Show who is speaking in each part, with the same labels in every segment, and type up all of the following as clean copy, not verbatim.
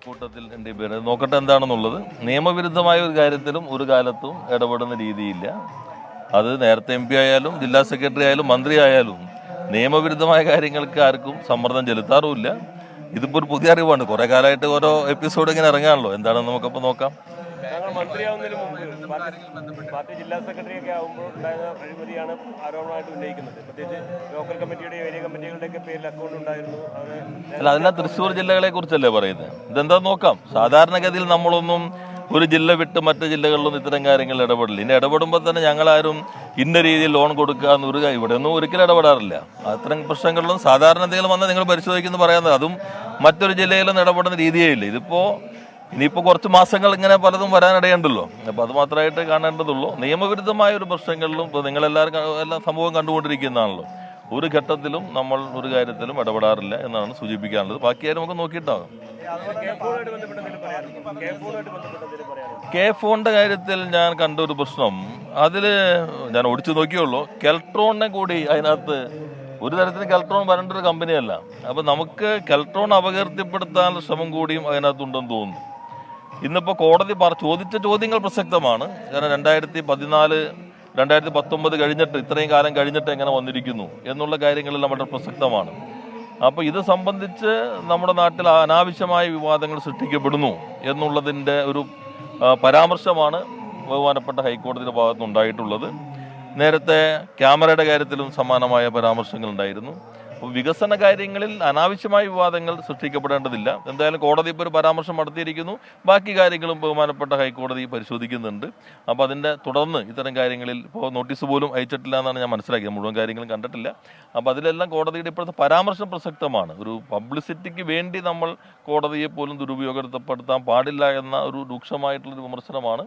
Speaker 1: കൂട്ടത്തിൽ എൻ്റെ പേര് നോക്കട്ടെ എന്താണെന്നുള്ളത്. നിയമവിരുദ്ധമായ ഒരു കാര്യത്തിലും ഒരു കാലത്തും ഇടപെടുന്ന രീതിയില്ല. അത് നേരത്തെ MP ആയാലും ജില്ലാ സെക്രട്ടറി ആയാലും മന്ത്രി ആയാലും നിയമവിരുദ്ധമായ കാര്യങ്ങൾക്ക് ആർക്കും സമ്മർദ്ദം ചെലുത്താറുമില്ല. ഇതിപ്പോൾ ഒരു പുതിയ അറിവാണ്. കുറേ കാലമായിട്ട് ഓരോ എപ്പിസോഡ് ഇങ്ങനെ ഇറങ്ങാണല്ലോ. എന്താണെന്ന് നമുക്കപ്പോൾ നോക്കാം.
Speaker 2: മന്ത്രിയാവുന്നതിന് മുമ്പ് പാർട്ടി ജില്ലാ സെക്രട്ടറി ഒക്കെ ആകുമ്പോൾ ഉണ്ടായ അഴിമതിയാണ് ആരോപണമായിട്ട് ഉന്നയിക്കുന്നത്. പ്രത്യേകിച്ച് ലോക്കൽ കമ്മിറ്റിയുടെ ഏരിയ കമ്മിറ്റികളുടെയൊക്കെ പേരിൽ അക്കൗണ്ട് ഉണ്ടായിരുന്നു.
Speaker 1: അല്ല, അതെല്ലാം തൃശ്ശൂർ ജില്ലകളെ കുറിച്ചല്ലേ പറയുന്നത്. ഇതെന്താ നോക്കാം. സാധാരണഗതിയിൽ നമ്മളൊന്നും ഒരു ജില്ല വിട്ട് മറ്റു ജില്ലകളിലൊന്നും ഇത്തരം കാര്യങ്ങളിൽ ഇടപെടില്ല. ഇനി ഇടപെടുമ്പോൾ തന്നെ ഞങ്ങളാരും ഇന്ന രീതിയിൽ ലോൺ കൊടുക്കുക എന്നൊരു ഇവിടെ ഒന്നും ഒരിക്കലും ഇടപെടാറില്ല. അത്തരം പ്രശ്നങ്ങളിലും സാധാരണ എന്തെങ്കിലും വന്നാൽ നിങ്ങൾ പരിശോധിക്കുന്നു പറയാവുന്നത്. അതും മറ്റൊരു ജില്ലയിലൊന്നും ഇടപെടുന്ന രീതിയേ ഇല്ല. ഇനിയിപ്പോൾ കുറച്ച് മാസങ്ങൾ ഇങ്ങനെ പലതും വരാനിടയുണ്ടല്ലോ. അപ്പോൾ അത് മാത്രമായിട്ട് കാണേണ്ടതുള്ളൂ. നിയമവിരുദ്ധമായ ഒരു പ്രശ്നങ്ങളിലും ഇപ്പോൾ നിങ്ങളെല്ലാവരും എല്ലാം സമൂഹം കണ്ടുകൊണ്ടിരിക്കുന്നതാണല്ലോ. ഒരു ഘട്ടത്തിലും നമ്മൾ ഒരു കാര്യത്തിലും ഇടപെടാറില്ല എന്നാണ് സൂചിപ്പിക്കാനുള്ളത്. ബാക്കിയാരും നമുക്ക് നോക്കിയിട്ടാകും. K-Fonന്റെ കാര്യത്തിൽ ഞാൻ കണ്ട ഒരു പ്രശ്നം, അതിൽ ഞാൻ ഓടിച്ചു നോക്കിയുള്ളൂ. കെൽട്രോണിനെ കൂടി അതിനകത്ത് ഒരു തരത്തിൽ കെൽട്രോൺ വരേണ്ട ഒരു കമ്പനിയല്ല. അപ്പോൾ നമുക്ക് കെൽട്രോൺ അപകീർത്തിപ്പെടുത്താനുള്ള ശ്രമം കൂടിയും അതിനകത്തുണ്ടെന്ന് തോന്നുന്നു. ഇന്നിപ്പോൾ കോടതി ചോദിച്ച ചോദ്യങ്ങൾ പ്രസക്തമാണ്. കാരണം 2014, 2019 കഴിഞ്ഞിട്ട് ഇത്രയും കാലം കഴിഞ്ഞിട്ട് എങ്ങനെ വന്നിരിക്കുന്നു എന്നുള്ള കാര്യങ്ങളെല്ലാം വളരെ പ്രസക്തമാണ്. അപ്പോൾ ഇത് സംബന്ധിച്ച് നമ്മുടെ നാട്ടിൽ അനാവശ്യമായ വിവാദങ്ങൾ സൃഷ്ടിക്കപ്പെടുന്നു എന്നുള്ളതിൻ്റെ ഒരു പരാമർശമാണ് ബഹുമാനപ്പെട്ട ഹൈക്കോടതിയുടെ ഭാഗത്തുനിന്നുണ്ടായിട്ടുള്ളത്. നേരത്തെ ക്യാമറയുടെ കാര്യത്തിലും സമാനമായ പരാമർശങ്ങൾ ഉണ്ടായിരുന്നു. അപ്പോൾ വികസന കാര്യങ്ങളിൽ അനാവശ്യമായ വിവാദങ്ങൾ സൃഷ്ടിക്കപ്പെടേണ്ടതില്ല. എന്തായാലും കോടതി ഇപ്പോൾ ഒരു പരാമർശം നടത്തിയിരിക്കുന്നു. ബാക്കി കാര്യങ്ങളും ബഹുമാനപ്പെട്ട ഹൈക്കോടതി പരിശോധിക്കുന്നുണ്ട്. അപ്പോൾ അതിൻ്റെ തുടർന്ന് ഇത്തരം കാര്യങ്ങളിൽ ഇപ്പോൾ നോട്ടീസ് പോലും അയച്ചിട്ടില്ല എന്നാണ് ഞാൻ മനസ്സിലാക്കിയത്. മുഴുവൻ കാര്യങ്ങളും കണ്ടിട്ടില്ല. അപ്പോൾ അതിലെല്ലാം കോടതിയുടെ ഇപ്പോഴത്തെ പരാമർശം പ്രസക്തമാണ്. ഒരു പബ്ലിസിറ്റിക്ക് വേണ്ടി നമ്മൾ കോടതിയെ പോലും ദുരുപയോഗപ്പെടുത്താൻ പാടില്ല എന്ന ഒരു രൂക്ഷമായിട്ടുള്ളൊരു വിമർശനമാണ്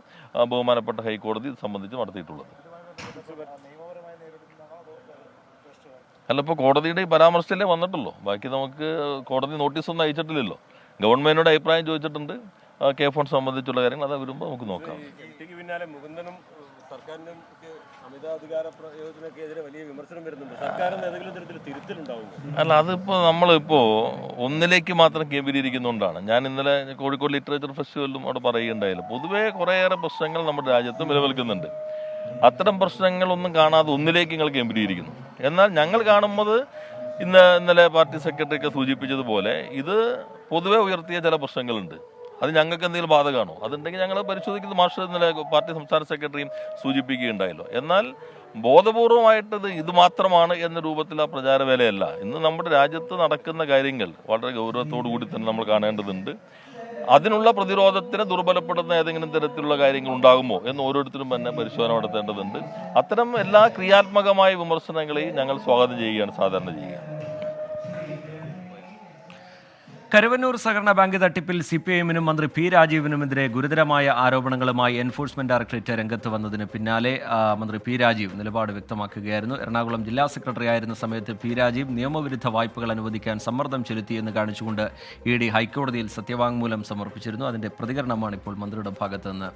Speaker 1: ബഹുമാനപ്പെട്ട ഹൈക്കോടതി ഇത് സംബന്ധിച്ച് നടത്തിയിട്ടുള്ളത്. അല്ല, ഇപ്പോൾ കോടതിയുടെ ഈ പരാമർശത്തിലേ വന്നിട്ടുള്ളൂ. ബാക്കി നമുക്ക് കോടതി നോട്ടീസൊന്നും അയച്ചിട്ടില്ലല്ലോ. ഗവൺമെന്റിനോട് അഭിപ്രായം ചോദിച്ചിട്ടുണ്ട്. K-Fond സംബന്ധിച്ചുള്ള കാര്യങ്ങൾ അത് വരുമ്പോൾ നമുക്ക് നോക്കാം.
Speaker 2: പിന്നാലെ മുകുന്ദനും സർക്കാരിനും അമിതാധികാര പ്രയോജനക്കെതിരെ വലിയ വിമർശനം വരുന്നുണ്ട്. സർക്കാരിന് ഏതെങ്കിലും തരത്തിൽ തിരുത്തലുണ്ടാവും?
Speaker 1: അല്ല, അതിപ്പോൾ നമ്മളിപ്പോൾ ഒന്നിലേക്ക് മാത്രം കേന്ദ്രീകരിക്കുന്നതുകൊണ്ടാണ്. ഞാൻ ഇന്നലെ കോഴിക്കോട് ലിറ്ററേച്ചർ ഫെസ്റ്റിവലിലും അവിടെ പറയുകയുണ്ടായില്ല. പൊതുവേ കുറേയേറെ പ്രശ്നങ്ങൾ നമ്മുടെ രാജ്യത്ത് നിലനിൽക്കുന്നുണ്ട്. അത്തരം പ്രശ്നങ്ങളൊന്നും കാണാതെ ഒന്നിലേക്ക് നിങ്ങൾ കേന്ദ്രീകരിക്കുന്നു. എന്നാൽ ഞങ്ങൾ കാണുന്നത് ഇന്നലെ പാർട്ടി സെക്രട്ടറി ഒക്കെ സൂചിപ്പിച്ചതുപോലെ ഇത് പൊതുവെ ഉയർത്തിയ ചില പ്രശ്നങ്ങളുണ്ട്. അത് ഞങ്ങൾക്ക് എന്തെങ്കിലും ബാധകമാണോ? അതുണ്ടെങ്കിൽ ഞങ്ങൾ പരിശോധിക്കുന്നത് മാസ്റ്റർ ഇന്നലെ പാർട്ടി സംസ്ഥാന സെക്രട്ടറിയും സൂചിപ്പിക്കുകയുണ്ടായല്ലോ. എന്നാൽ ബോധപൂർവമായിട്ടത് ഇത് മാത്രമാണ് എന്ന രൂപത്തിൽ ആ പ്രചാരവേലയല്ല. ഇന്ന് നമ്മുടെ രാജ്യത്ത് നടക്കുന്ന കാര്യങ്ങൾ വളരെ ഗൗരവത്തോടു കൂടി തന്നെ നമ്മൾ കാണേണ്ടതുണ്ട്. അതിനുള്ള പ്രതിരോധത്തിന് ദുർബലപ്പെടുന്ന ഏതെങ്കിലും തരത്തിലുള്ള കാര്യങ്ങൾ ഉണ്ടാകുമോ എന്ന് ഓരോരുത്തരും തന്നെ പരിശോധന നടത്തേണ്ടതുണ്ട്. അത്തരം എല്ലാ ക്രിയാത്മകമായ വിമർശനങ്ങളെയും ഞങ്ങൾ സ്വാഗതം ചെയ്യുകയാണ് സാധാരണ ചെയ്യുക.
Speaker 3: കരുവന്നൂർ സഹകരണ ബാങ്ക് തട്ടിപ്പിൽ CPIM-നും മന്ത്രി P. രാജീവിനുമെതിരെ ഗുരുതരമായ ആരോപണങ്ങളുമായി എൻഫോഴ്സ്മെന്റ് ഡയറക്ടറേറ്റ് രംഗത്ത് വന്നതിന് പിന്നാലെ മന്ത്രി P. രാജീവ് നിലപാട് വ്യക്തമാക്കുകയായിരുന്നു. എറണാകുളം ജില്ലാ സെക്രട്ടറി ആയിരുന്ന സമയത്ത് P. രാജീവ് നിയമവിരുദ്ധ വായ്പകൾ അനുവദിക്കാൻ സമ്മർദ്ദം ചെലുത്തിയെന്ന് കാണിച്ചുകൊണ്ട് ED ഹൈക്കോടതിയിൽ സത്യവാങ്മൂലം സമർപ്പിച്ചിരുന്നു. അതിന്റെ പ്രതികരണമാണ് ഇപ്പോൾ മന്ത്രിയുടെ ഭാഗത്തുനിന്ന്.